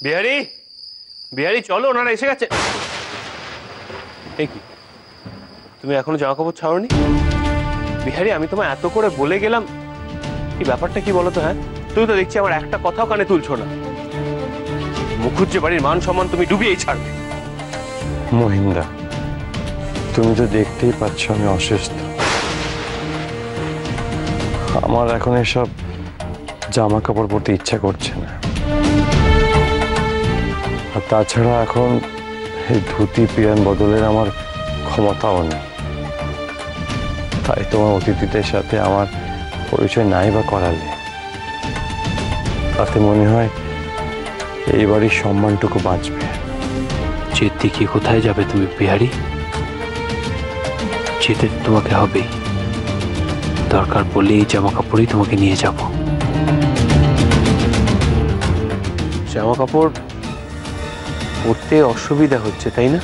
বিহারি, বিহারি চলো, ওনারা এসে গেছে। এই কি, তুমি এখনো জামা কাপড় ছাড়োনি? বিহারি, আমি তোমায় এত করে বলে গেলাম, এই ব্যাপারটা কি বলো তো? হ্যাঁ, তুমি তো দেখছি আমার একটা কথাও কানে তুলছো না। মুখুজ্জে বাড়ির মান সম্মান তুমি ডুবিয়েই ছাড়বে। মহিন্দা, তুমি তো দেখতেই পাচ্ছ আমি অসুস্থ। আমার এখন এসব জামা কাপড় পরতে ইচ্ছা করছে না। আর তাছাড়া এখন এই ধুতি পিয়ান বদলের আমার ক্ষমতাও নেই। তাই তোমার অতিথিদের সাথে আমার পরিচয় নাই বা করালে, তাতে মনে হয় এই বাড়ির সম্মানটুকু বাঁচবে। যেতে কি কোথায় যাবে তুমি বিহারি? যেতে তোমাকে হবেই। দরকার পড়লে এই জামা কাপড়ই তোমাকে নিয়ে যাব। জামা কাপড় পরতে অসুবিধা হচ্ছে, তাই না?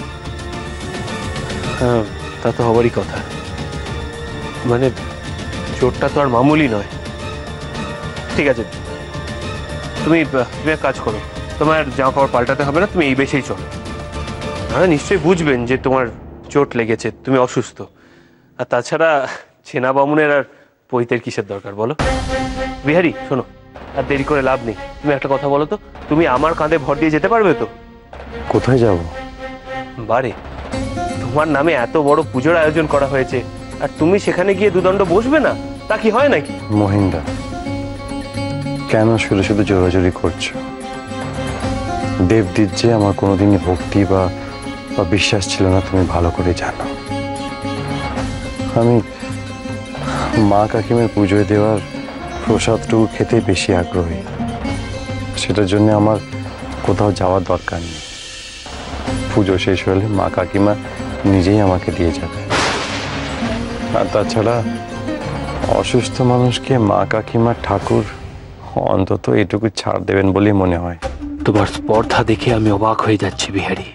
হ্যাঁ, তা তো হবারই কথা। মানে চোটটা তো আর মামুলি নয়। ঠিক আছে, তুমি এক কাজ করো, তোমার জামা কাপড় পাল্টাতে হবে না, তুমি এই বেশেই চলো। হ্যাঁ, নিশ্চয়ই বুঝবেন যে তোমার চোট লেগেছে, তুমি অসুস্থ। আর তাছাড়া ছেনা বামুনের আর পৈতের কিসের দরকার বলো? বিহারি শোনো, আর দেরি করে লাভ নেই। তুমি একটা কথা বলো তো, তুমি আমার কাঁধে ভর দিয়ে যেতে পারবে তো? কোথায় যাব? বারে, তোমার নামে এত বড় পুজোর আয়োজন করা হয়েছে, আর তুমি সেখানে গিয়ে দুদণ্ড বসবে না? তা কি হয় নাকি? মহিন্দা, কেন শুধু শুধু জোরাজোরি করছো? দেবদীপ যে আমার কোনোদিনই ভক্তি বা বিশ্বাস ছিল না, তুমি ভালো করে জানো। আমি মা কাকিমের পুজোয় দেওয়ার প্রসাদটুকু খেতে বেশি আগ্রহী। সেটার জন্য আমার কোথাও যাওয়ার দরকার নেই। পুজো শেষ হলে মা কাকিমা নিজেই আমাকে দিয়ে যাবে। আর তাছাড়া অসুস্থ মানুষকে মা কাকিমা ঠাকুর অন্তত এটুকু ছাড় দেবেন বলেই মনে হয়। তোমার স্পর্ধা দেখে আমি অবাক হয়ে যাচ্ছি বিহারি।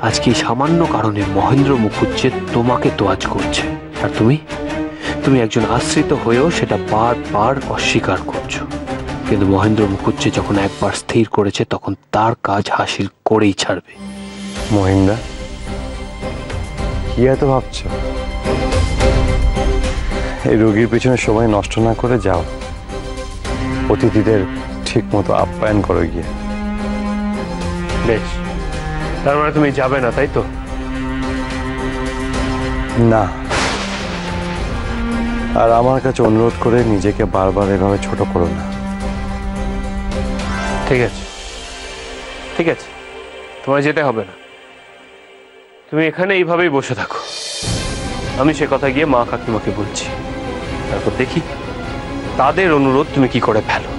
আজকে সামান্য কারণে মহেন্দ্র মুখুজ্জে তোমাকে তোয়াজ করছে, আর তুমি একজন আশ্রিত হয়েও সেটা বারবার অস্বীকার করছো। কিন্তু মহেন্দ্র মুখুজ্জে যখন একবার স্থির করেছে, তখন তার কাজ হাসিল করেই ছাড়বে। মহিন্দা, কি এত ভাবছ? এই রোগীর পিছনে সময় নষ্ট না করে যাও, অতিথিদের ঠিক মতো আপ্যায়ন করো গিয়ে। বেশ, তার মানে তুমি যাবে না, তাই তো? না, আর আমার কাছে অনুরোধ করে নিজেকে বারবার এভাবে ছোট করো না। ঠিক আছে, ঠিক আছে, তোমার যেতে হবে না। তুমি এখানে এইভাবেই বসে থাকো, আমি সে কথা গিয়ে মা কাকিমাকে বলছি। তারপর দেখি তাদের অনুরোধ তুমি কি করে ফেলো।